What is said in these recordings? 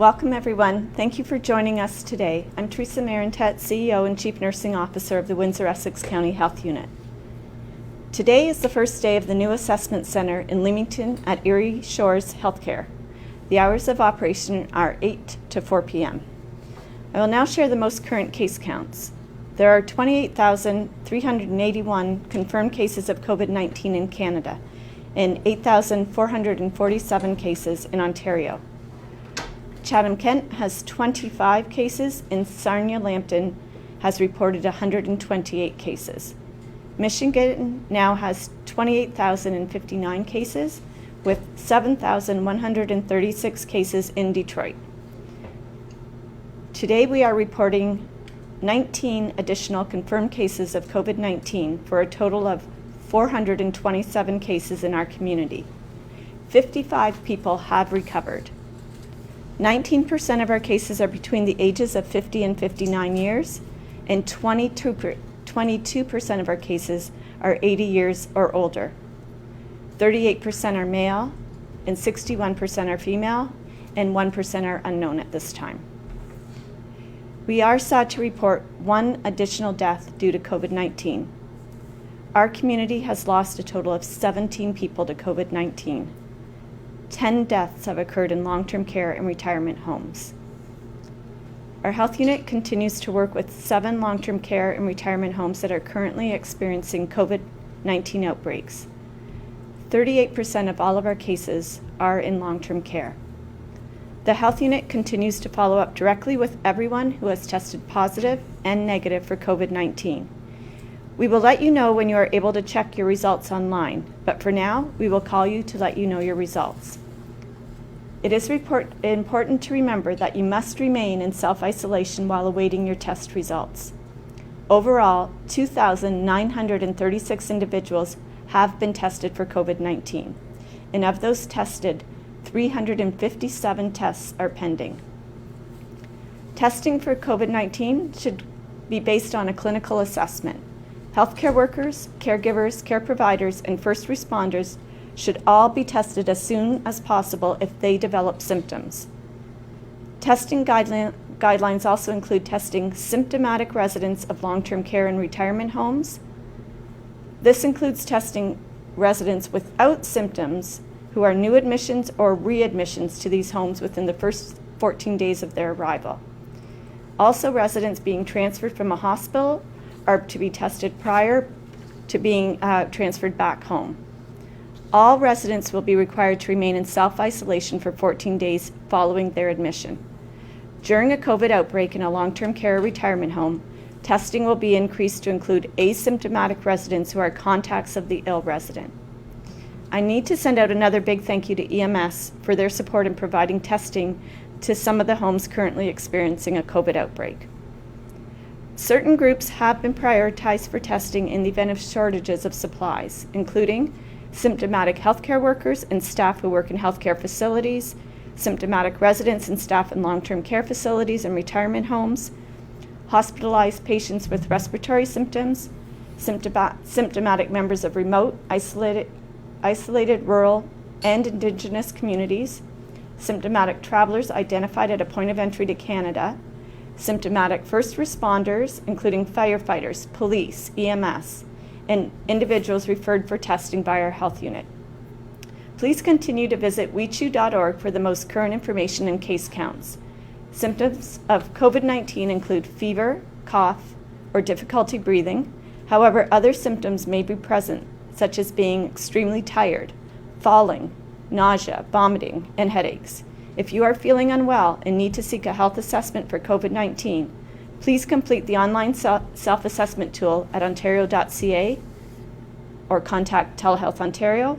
Welcome everyone. Thank you for joining us today. I'm Theresa, CEO and Chief Nursing Officer of the Windsor-Essex County Health Unit. Today is the first day of the new assessment center in Leamington at Erie Shores Healthcare. The hours of operation are 8 to 4 p.m. I will now share the most current case counts. There are 28,381 confirmed cases of COVID-19 in Canada and 8,447 cases in Ontario. Chatham-Kent has 25 cases and Sarnia-Lambton has reported 128 cases. Michigan now has 28,059 cases with 7,136 cases in Detroit. Today we are reporting 19 additional confirmed cases of COVID-19 for a total of 427 cases in our community. 55 people have recovered. 19% of our cases are between the ages of 50 and 59 years, and 22% of our cases are 80 years or older. 38% are male, and 61% are female, and 1% are unknown at this time. We are sad to report one additional death due to COVID-19. Our community has lost a total of 17 people to COVID-19. 10 deaths have occurred in long-term care and retirement homes. Our health unit continues to work with 7 long-term care and retirement homes that are currently experiencing COVID-19 outbreaks. 38% of all of our cases are in long-term care. The health unit continues to follow up directly with everyone who has tested positive and negative for COVID-19. We will let you know when you are able to check your results online, but for now, we will call you to let you know your results. It is important to remember that you must remain in self-isolation while awaiting your test results. Overall, 2,936 individuals have been tested for COVID-19, and of those tested, 357 tests are pending. Testing for COVID-19 should be based on a clinical assessment. Healthcare workers, caregivers, care providers, and first responders should all be tested as soon as possible if they develop symptoms. Testing guidelines also include testing symptomatic residents of long-term care and retirement homes. This includes testing residents without symptoms who are new admissions or readmissions to these homes within the first 14 days of their arrival. Also, residents being transferred from a hospital are to be tested prior to being transferred back home. All residents will be required to remain in self-isolation for 14 days following their admission. During a COVID outbreak in a long-term care or retirement home, testing will be increased to include asymptomatic residents who are contacts of the ill resident. I need to send out another big thank you to EMS for their support in providing testing to some of the homes currently experiencing a COVID outbreak. Certain groups have been prioritized for testing in the event of shortages of supplies, including symptomatic healthcare workers and staff who work in healthcare facilities, symptomatic residents and staff in long-term care facilities and retirement homes, hospitalized patients with respiratory symptoms, symptomatic members of remote, isolated rural and Indigenous communities, symptomatic travelers identified at a point of entry to Canada, symptomatic first responders, including firefighters, police, EMS, and individuals referred for testing by our health unit. Please continue to visit wechu.org for the most current information and case counts. Symptoms of COVID-19 include fever, cough, or difficulty breathing. However, other symptoms may be present, such as being extremely tired, falling, nausea, vomiting, and headaches. If you are feeling unwell and need to seek a health assessment for COVID-19, please complete the online self-assessment tool at ontario.ca or contact Telehealth Ontario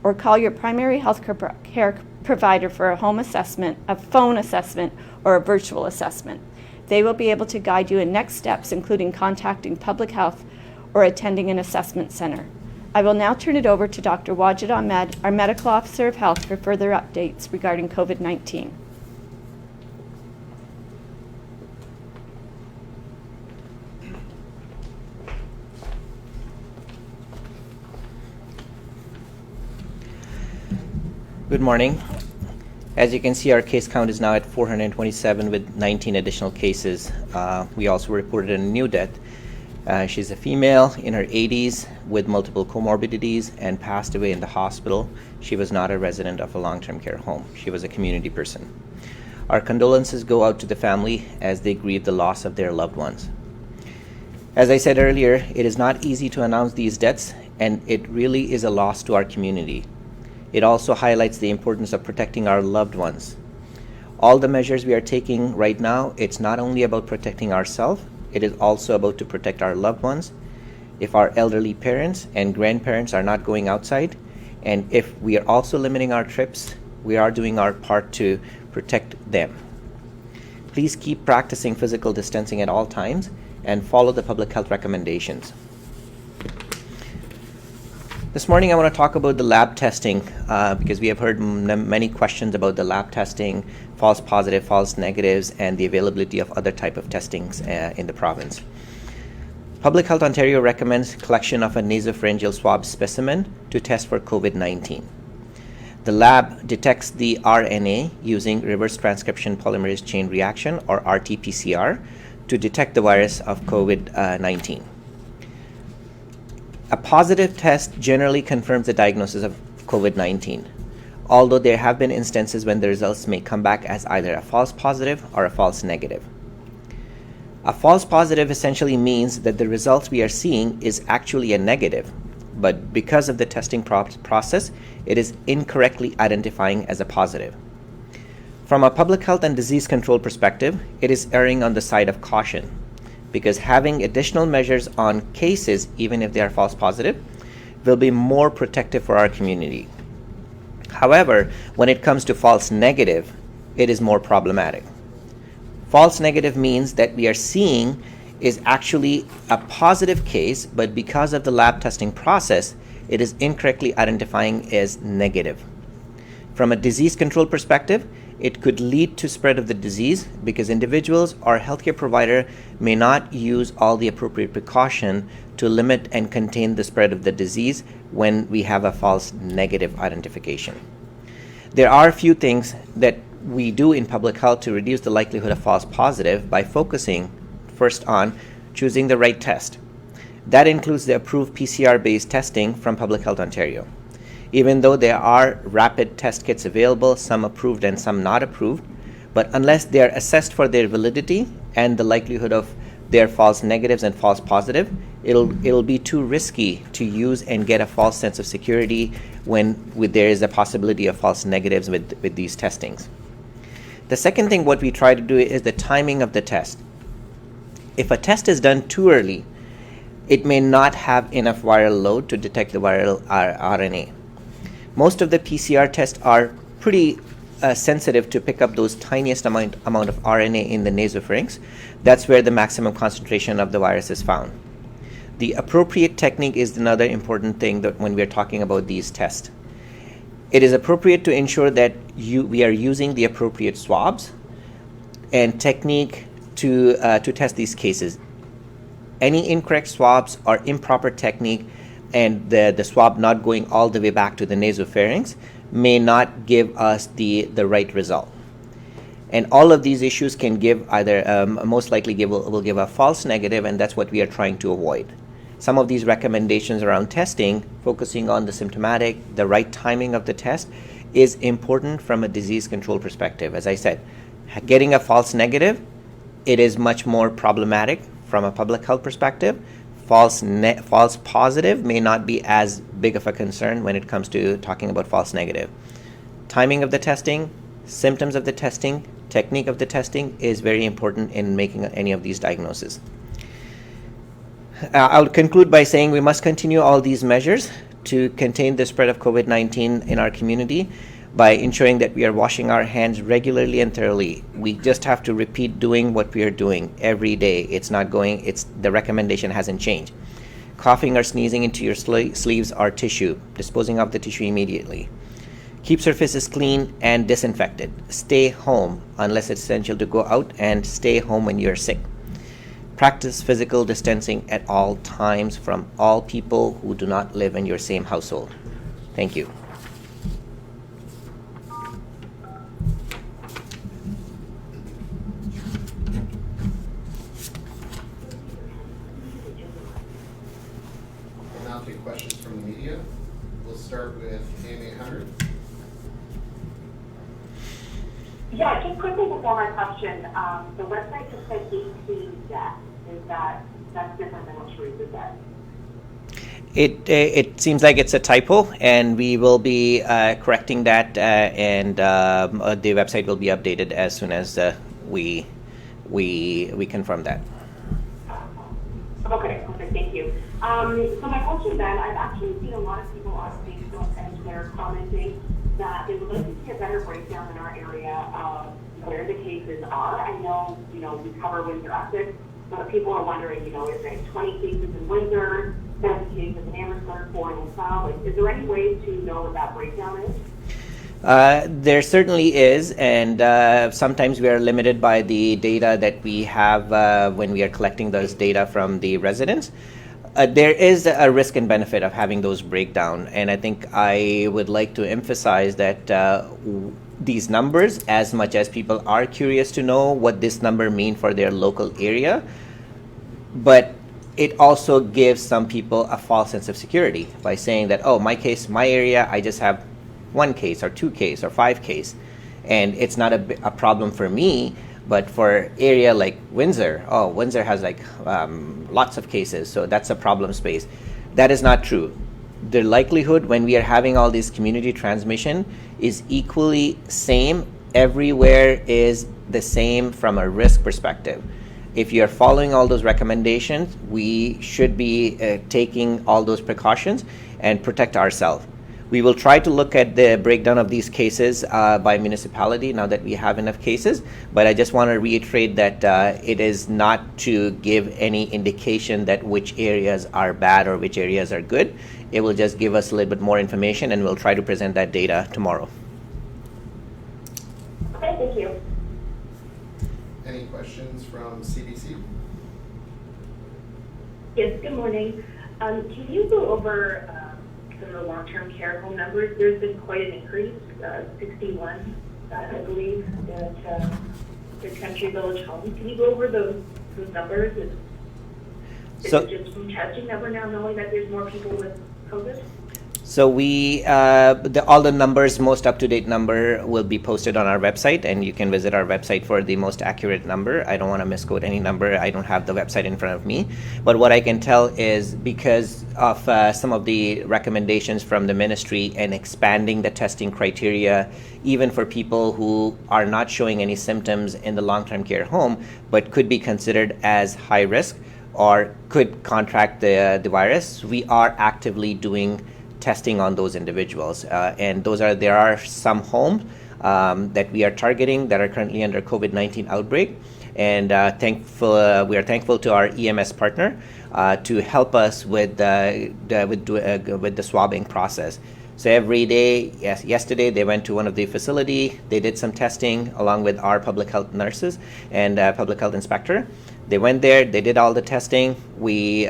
or call your primary health care provider for a home assessment, a phone assessment, or a virtual assessment. They will be able to guide you in next steps, including contacting public health or attending an assessment center. I will now turn it over to Dr. Wajid Ahmed, our Medical Officer of Health, for further updates regarding COVID-19. Good morning. As you can see, our case count is now at 427 with 19 additional cases. We also reported a new death. She's a female in her 80s with multiple comorbidities and passed away in the hospital. She was not a resident of a long-term care home. She was a community person. Our condolences go out to the family as they grieve the loss of their loved ones. As I said earlier, it is not easy to announce these deaths, and it really is a loss to our community. It also highlights the importance of protecting our loved ones. All the measures we are taking right now, it's not only about protecting ourselves, it is also about to protect our loved ones. If our elderly parents and grandparents are not going outside, and if we are also limiting our trips, we are doing our part to protect them. Please keep practicing physical distancing at all times and follow the public health recommendations. This morning I want to talk about the lab testing because we have heard many questions about the lab testing, false positive, false negatives, and the availability of other type of testings in the province. Public Health Ontario recommends collection of a nasopharyngeal swab specimen to test for COVID-19. The lab detects the RNA using reverse transcription polymerase chain reaction, or RT-PCR, to detect the virus of COVID-19. A positive test generally confirms the diagnosis of COVID-19, although there have been instances when the results may come back as either a false positive or a false negative. A false positive essentially means that the results we are seeing is actually a negative, but because of the testing process, it is incorrectly identifying as a positive. From a public health and disease control perspective, it is erring on the side of caution, because having additional measures on cases, even if they are false positive, will be more protective for our community. However, when it comes to false negative, it is more problematic. False negative means that we are seeing is actually a positive case, but because of the lab testing process, it is incorrectly identifying as negative. From a disease control perspective, it could lead to spread of the disease because individuals or healthcare provider may not use all the appropriate precaution to limit and contain the spread of the disease when we have a false negative identification. There are a few things that we do in public health to reduce the likelihood of false positive by focusing first on choosing the right test. That includes the approved PCR-based testing from Public Health Ontario. Even though there are rapid test kits available, some approved and some not approved, but unless they are assessed for their validity and the likelihood of their false negatives and false positive, it'll be too risky to use and get a false sense of security when there is a possibility of false negatives with these testings. The second thing what we try to do is the timing of the test. If a test is done too early, it may not have enough viral load to detect the viral RNA. Most of the PCR tests are pretty sensitive to pick up those tiniest amount of RNA in the nasopharynx. That's where the maximum concentration of the virus is found. The appropriate technique is another important thing that when we're talking about these tests. It is appropriate to ensure that we are using the appropriate swabs and technique to test these cases. Any incorrect swabs or improper technique and the swab not going all the way back to the nasopharynx may not give us the right result. And all of these issues can give either, most likely will give a false negative, and that's what we are trying to avoid. Some of these recommendations around testing, focusing on the symptomatic, the right timing of the test, is important from a disease control perspective. As I said, getting a false negative, it is much more problematic from a public health perspective. False positive may not be as big of a concern when it comes to talking about false negative. Timing of the testing, symptoms of the testing, technique of the testing is very important in making any of these diagnoses. I'll conclude by saying we must continue all these measures to contain the spread of COVID-19 in our community by ensuring that we are washing our hands regularly and thoroughly. We just have to repeat doing what we are doing every day. The recommendation hasn't changed. Coughing or sneezing into your sleeves or tissue, disposing of the tissue immediately. Keep surfaces clean and disinfected. Stay home unless it's essential to go out, and stay home when you're sick. Practice physical distancing at all times from all people who do not live in your same household. Thank you. media. We'll start with AM800. Yeah, just quickly before my question, the website just said 18 deaths. That's different than what Theresa said? It seems like it's a typo, and we will be correcting that, and the website will be updated as soon as we confirm that. Okay, thank you. So my question then, I've actually seen a lot of people on Facebook and Twitter commenting that they would like to see a better breakdown in our area of where the cases are. I know, we cover Windsor-Essex, but people are wondering, is there 20 cases in Windsor, 7 cases in Amherst, 4 in LaSalle? Is there any way to know what that breakdown is? There certainly is, and sometimes we are limited by the data that we have when we are collecting those data from the residents. There is a risk and benefit of having those breakdown, and I think I would like to emphasize that these numbers, as much as people are curious to know what this number means for their local area, but it also gives some people a false sense of security by saying that, oh, my area, I just have 1 case or 2 case or 5 case, and it's not a problem for me. But for area like Windsor, Windsor has lots of cases, so that's a problem space. That is not true. The likelihood when we are having all this community transmission is equally same everywhere, is the same from a risk perspective. If you're following all those recommendations, we should be taking all those precautions and protect ourselves. We will try to look at the breakdown of these cases by municipality now that we have enough cases, but I just want to reiterate that it is not to give any indication that which areas are bad or which areas are good. It will just give us a little bit more information, and we'll try to present that data tomorrow. Okay, thank you. Any questions from CBC? Yes, good morning. Can you go over some of the long-term care home numbers? There's been quite an increase, 61, I believe, at the Country Village Homes. Can you go over those numbers? Is it just from testing that we're now knowing that there's more people with COVID? So we, all the numbers, most up-to-date number will be posted on our website, and you can visit our website for the most accurate number. I don't want to misquote any number. I don't have the website in front of me. But what I can tell is because of some of the recommendations from the ministry and expanding the testing criteria, even for people who are not showing any symptoms in the long-term care home, but could be considered as high risk or could contract the virus, we are actively doing testing on those individuals, and there are some homes that we are targeting that are currently under COVID-19 outbreak, and we are thankful to our EMS partner to help us with the swabbing process. So every day, yesterday they went to one of the facility, they did some testing along with our public health nurses and public health inspector. They went there, they did all the testing. We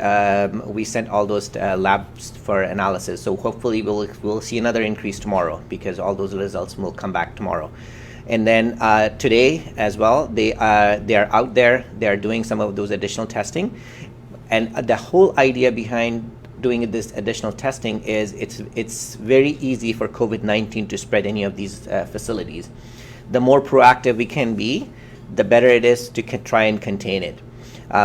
sent all those labs for analysis. So hopefully we'll see another increase tomorrow because all those results will come back tomorrow. And then today as well, they are out there. They are doing some of those additional testing, and the whole idea behind doing this additional testing is it's very easy for COVID-19 to spread any of these facilities. The more proactive we can be, the better it is to try and contain it.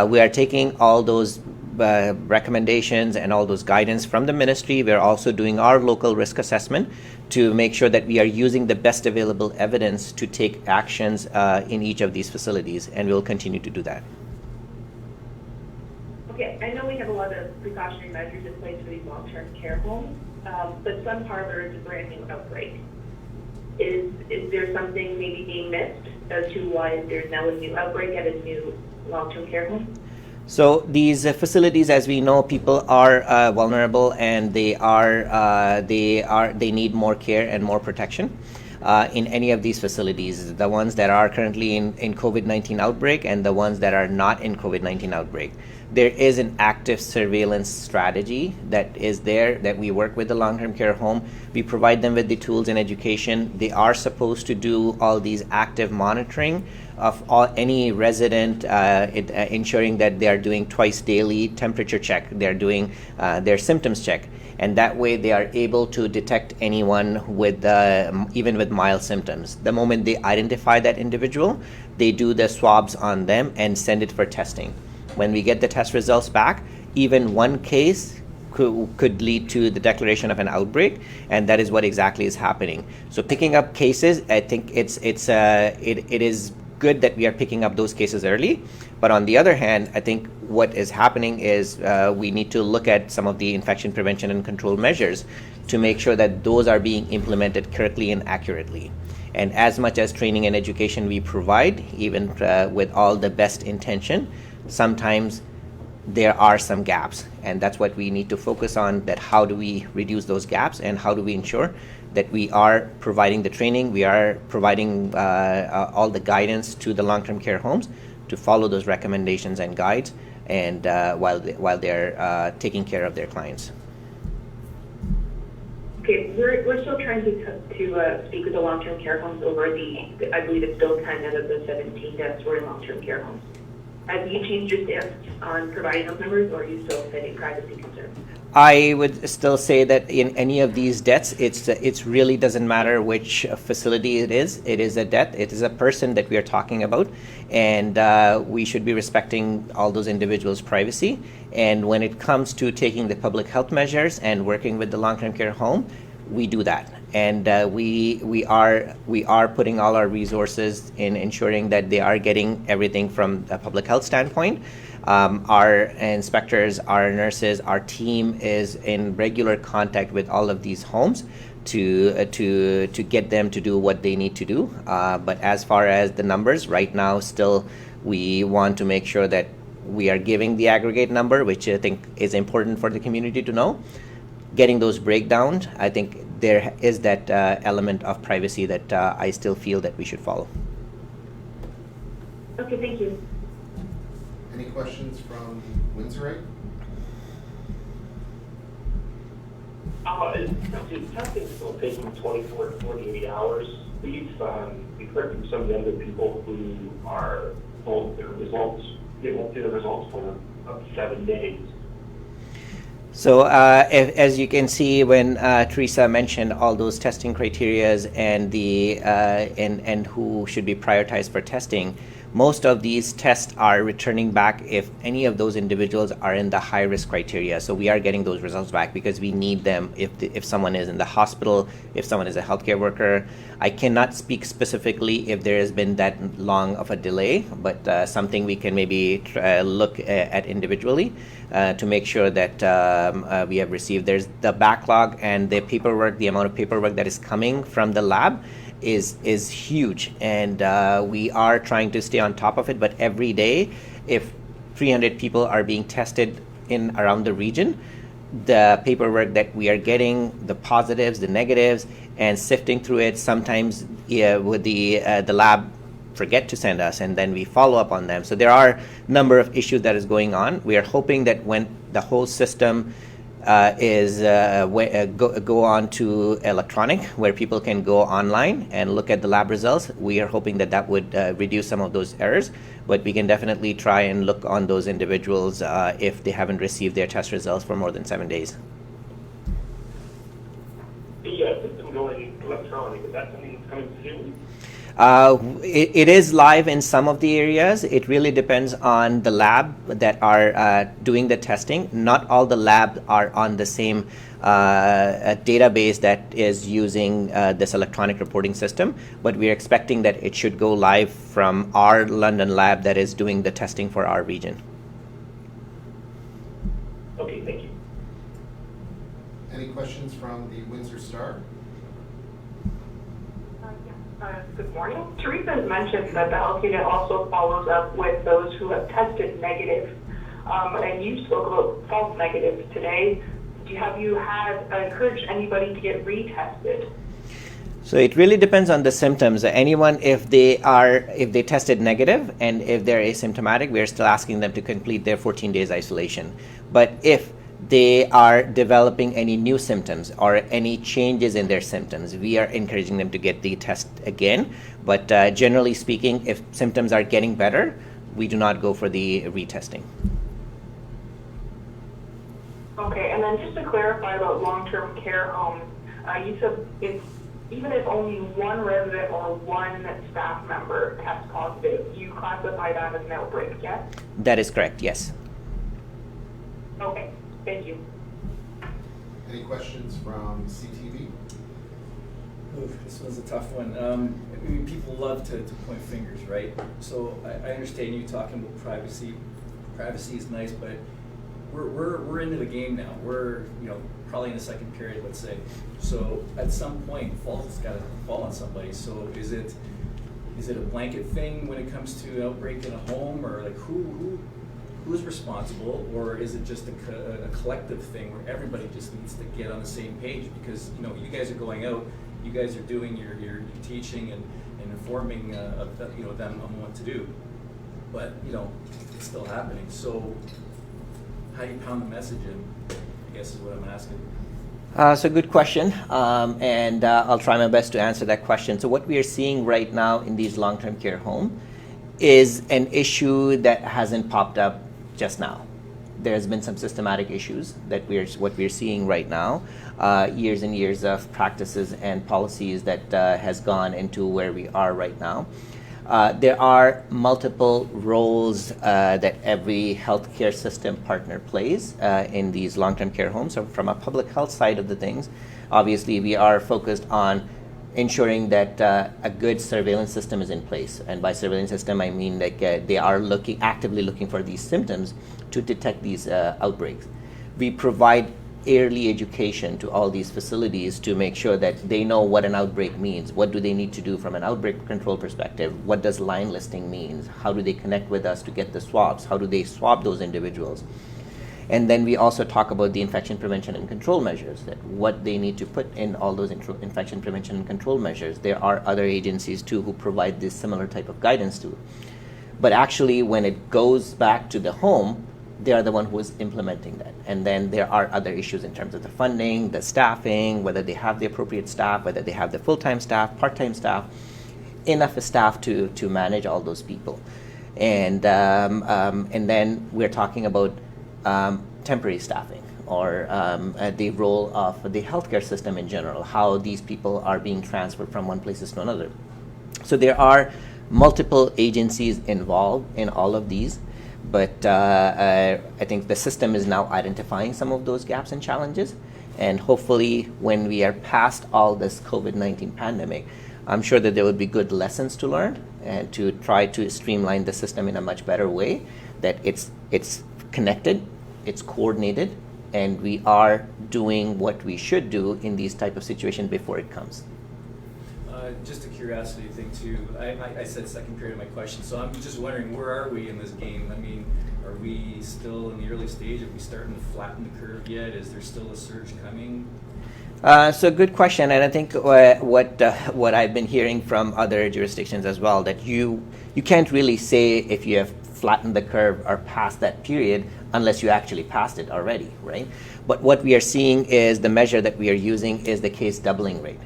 We are taking all those recommendations and all those guidance from the ministry. We're also doing our local risk assessment to make sure that we are using the best available evidence to take actions in each of these facilities, and we'll continue to do that. Okay, I know we have a lot of precautionary measures in place for these long-term care homes, but some harbor is a brand new outbreak. Is there something maybe being missed as to why there's now a new outbreak at a new long-term care home? So these facilities, as we know, people are vulnerable, and they need more care and more protection. In any of these facilities, the ones that are currently in COVID-19 outbreak and the ones that are not in COVID-19 outbreak. there is an active surveillance strategy that is there, that we work with the long-term care home. We provide them with the tools and education. They are supposed to do all these active monitoring of any resident, ensuring that they are doing twice daily temperature check, they're doing their symptoms check. And that way they are able to detect anyone with even with mild symptoms. The moment they identify that individual, they do the swabs on them and send it for testing. When we get the test results back, even one case could lead to the declaration of an outbreak, and that is what exactly is happening. So picking up cases, I think it is good that we are picking up those cases early. But on the other hand, I think what is happening is we need to look at some of the infection prevention and control measures to make sure that those are being implemented correctly and accurately. And as much as training and education we provide, even with all the best intention, sometimes there are some gaps, and that's what we need to focus on, that how do we reduce those gaps and how do we ensure that we are providing the training, we are providing all the guidance to the long-term care homes to follow those recommendations and guides, and while they're taking care of their clients. Okay, we're still trying to speak with the long-term care homes over I believe it's still 10 out of the 17 deaths were in long-term care homes. Have you changed your stance on providing those numbers, or are you still citing privacy concerns? I would still say that in any of these deaths, it's really doesn't matter which facility it is. It is a death. It is a person that we are talking about, and we should be respecting all those individuals' privacy. And when it comes to taking the public health measures and working with the long-term care home, we do that. And we are putting all our resources in ensuring that they are getting everything from a public health standpoint. Our inspectors, our nurses, our team is in regular contact with all of these homes to get them to do what they need to do. But as far as the numbers, right now, still we want to make sure that we are giving the aggregate number, which I think is important for the community to know. Getting those breakdowns, I think there is that element of privacy that I still feel that we should follow. Okay, thank you. Any questions from Windsor? Testing is still taking 24 to 48 hours. We've heard from some of the other people who are told their results, they won't see the results for up to 7 days. So as you can see, when Theresa mentioned all those testing criterias and the and who should be prioritized for testing, most of these tests are returning back if any of those individuals are in the high risk criteria. So we are getting those results back because we need them if someone is in the hospital, if someone is a healthcare worker. I cannot speak specifically if there has been that long of a delay, but something we can maybe look at individually to make sure that we have received. There's the backlog and the paperwork, the amount of paperwork that is coming from the lab is huge, and we are trying to stay on top of it. But every day, if 300 people are being tested in around the region, the paperwork that we are getting, the positives, the negatives, and sifting through it, sometimes with the lab forget to send us, and then we follow up on them. So there are a number of issues that is going on. We are hoping that when the whole system go on to electronic, where people can go online and look at the lab results, we are hoping that that would reduce some of those errors. But we can definitely try and look on those individuals if they haven't received their test results for more than 7 days. The system going electronic, is that something that's coming soon? It is live in some of the areas. It really depends on the lab that are doing the testing. Not all the labs are on the same database that is using this electronic reporting system, but we're expecting that it should go live from our London lab that is doing the testing for our region. Okay, thank you. Any questions from the Windsor Star? Good morning. Theresa has mentioned that the health unit also follows up with those who have tested negative, and you spoke about false negatives today. Have you encouraged anybody to get retested? So it really depends on the symptoms. Anyone, if they tested negative and if they're asymptomatic, we're still asking them to complete their 14 days isolation. But if they are developing any new symptoms or any changes in their symptoms, we are encouraging them to get the test again. But generally speaking, if symptoms are getting better, we do not go for the retesting. Okay, and then just to clarify about long-term care homes, you said it's even if only one resident or one staff member tests positive, you classify that as an outbreak, yes? That is correct, yes. Okay, thank you. Any questions from CTV? Oof, this was a tough one. I mean, people love to point fingers, right? So I understand you talking about privacy. Privacy is nice, but we're into the game now. We're probably in the second period, let's say. So at some point, fault's got to fall on somebody. So is it a blanket thing when it comes to outbreak in a home, or like who's responsible, or is it just a collective thing where everybody just needs to get on the same page? Because you guys are going out, you guys are doing your teaching and informing them on what to do, but it's still happening. So how do you pound the message in, I guess is what I'm asking. So good question, and I'll try my best to answer that question. So what we are seeing right now in these long-term care homes is an issue that hasn't popped up just now. There's been some systematic issues that what we're seeing right now, years and years of practices and policies that has gone into where we are right now. There are multiple roles that every healthcare system partner plays in these long-term care homes. So from a public health side of the things, obviously we are focused on ensuring that a good surveillance system is in place. And by surveillance system, I mean like they are actively looking for these symptoms to detect these outbreaks. We provide early education to all these facilities to make sure that they know what an outbreak means. What do they need to do from an outbreak control perspective? What does line listing mean? How do they connect with us to get the swabs? How do they swab those individuals? And then we also talk about the infection prevention and control measures, that what they need to put in all those infection prevention and control measures. There are other agencies too who provide this similar type of guidance too. But actually when it goes back to the home, they are the one who is implementing that. And then there are other issues in terms of the funding, the staffing, whether they have the appropriate staff, whether they have the full-time staff, part-time staff, enough staff to manage all those people. And then we're talking about temporary staffing, or the role of the healthcare system in general, how these people are being transferred from one place to another. So there are multiple agencies involved in all of these, but I think the system is now identifying some of those gaps and challenges, and hopefully when we are past all this COVID-19 pandemic, I'm sure that there will be good lessons to learn and to try to streamline the system in a much better way, that it's connected, it's coordinated, and we are doing what we should do in these type of situations before it comes. Just a curiosity thing too. I said second period of my question, so I'm just wondering, where are we in this game? I mean, are we still in the early stage? Are we starting to flatten the curve yet? Is there still a surge coming? So good question, and I think what I've been hearing from other jurisdictions as well, that you can't really say if you have flattened the curve or past that period unless you actually passed it already, right? But what we are seeing is the measure that we are using is the case doubling rate.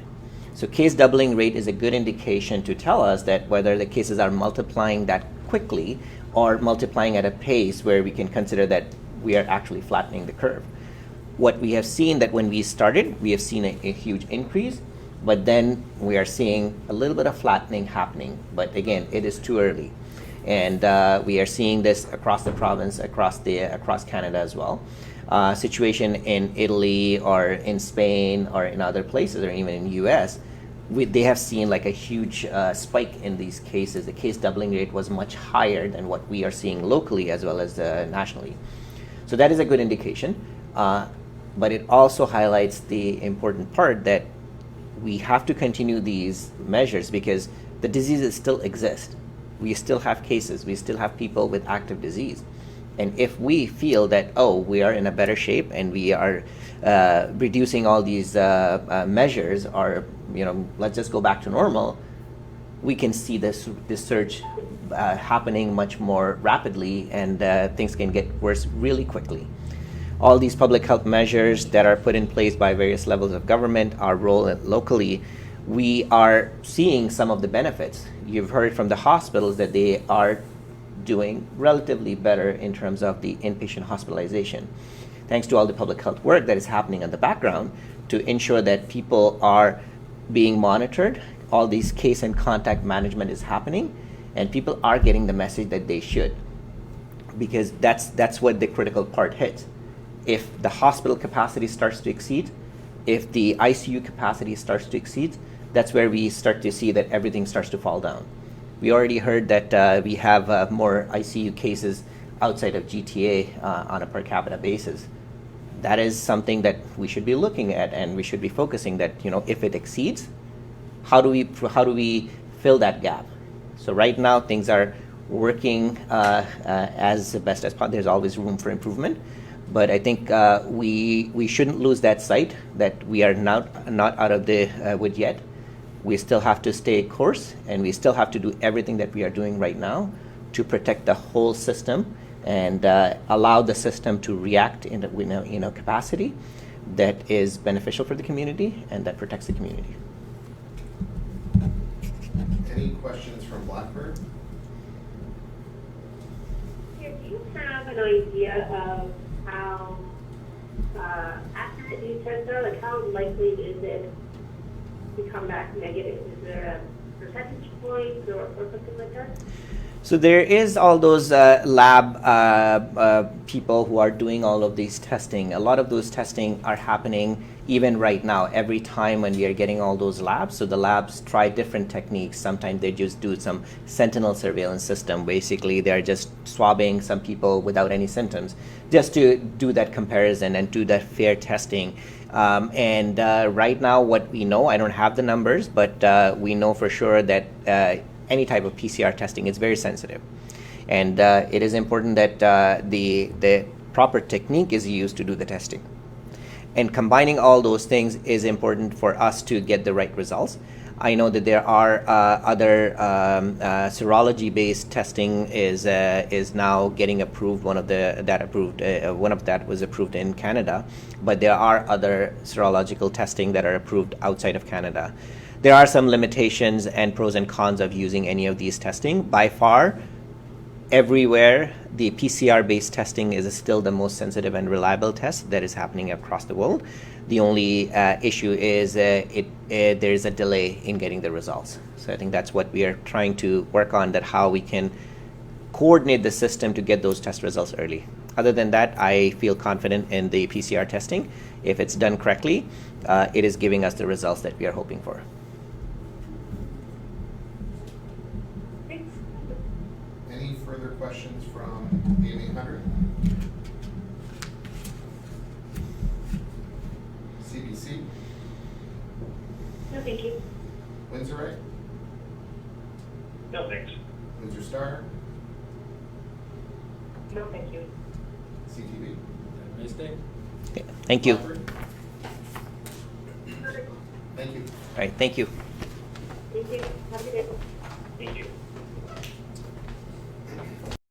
So case doubling rate is a good indication to tell us that whether the cases are multiplying that quickly or multiplying at a pace where we can consider that we are actually flattening the curve. What we have seen that when we started, we have seen a huge increase, but then we are seeing a little bit of flattening happening. But again, it is too early. And we are seeing this across the province, across Canada as well. Situation in Italy or in Spain or in other places or even in the US, they have seen like a huge spike in these cases. The case doubling rate was much higher than what we are seeing locally as well as nationally. So that is a good indication. But it also highlights the important part that we have to continue these measures because the diseases still exist. We still have cases. We still have people with active disease. And if we feel that, oh, we are in a better shape and we are reducing all these measures, or let's just go back to normal, we can see this surge happening much more rapidly, and things can get worse really quickly. All these public health measures that are put in place by various levels of government, our role locally, we are seeing some of the benefits. You've heard from the hospitals that they are doing relatively better in terms of the inpatient hospitalization, thanks to all the public health work that is happening in the background to ensure that people are being monitored. All these case and contact management is happening, and people are getting the message that they should, because that's what the critical part hits. If the hospital capacity starts to exceed, if the ICU capacity starts to exceed, that's where we start to see that everything starts to fall down. We already heard that we have more ICU cases outside of GTA on a per capita basis. That is something that we should be looking at, and we should be focusing that, if it exceeds, how do we fill that gap? So right now things are working as best as possible. There's always room for improvement, but I think we shouldn't lose that sight that we are not out of the wood yet. We still have to stay course, and we still have to do everything that we are doing right now to protect the whole system and allow the system to react in a capacity that is beneficial for the community and that protects the community. Any questions from Blackbird? Do you have an idea of how accurate these tests are? Like, how likely is it to come back negative? Is there a percentage point or something like that? So there is all those lab people who are doing all of these testing. A lot of those testing are happening even right now, every time when we are getting all those labs. So the labs try different techniques. Sometimes they just do some sentinel surveillance system. Basically, they're just swabbing some people without any symptoms, just to do that comparison and do that fair testing. Right now, what we know, I don't have the numbers, but we know for sure that any type of PCR testing is very sensitive. And it is important that the proper technique is used to do the testing. And combining all those things is important for us to get the right results. I know that there are other serology-based testing is now getting approved. One of that was approved in Canada, but there are other serological testing that are approved outside of Canada. There are some limitations and pros and cons of using any of these testing. By far, everywhere, the PCR-based testing is still the most sensitive and reliable test that is happening across the world. The only issue is there is a delay in getting the results. So I think that's what we are trying to work on, that how we can coordinate the system to get those test results early. Other than that, I feel confident in the PCR testing. If it's done correctly, it is giving us the results that we are hoping for. Any further questions from Amy Hunter? CBC? No, thank you. Windsor-Essex? No, thanks. Windsor Star? No, thank you. CTV? Have a nice day. Okay, thank you. Blackbird? Thank you. All right, thank you. Thank you. Have a good day.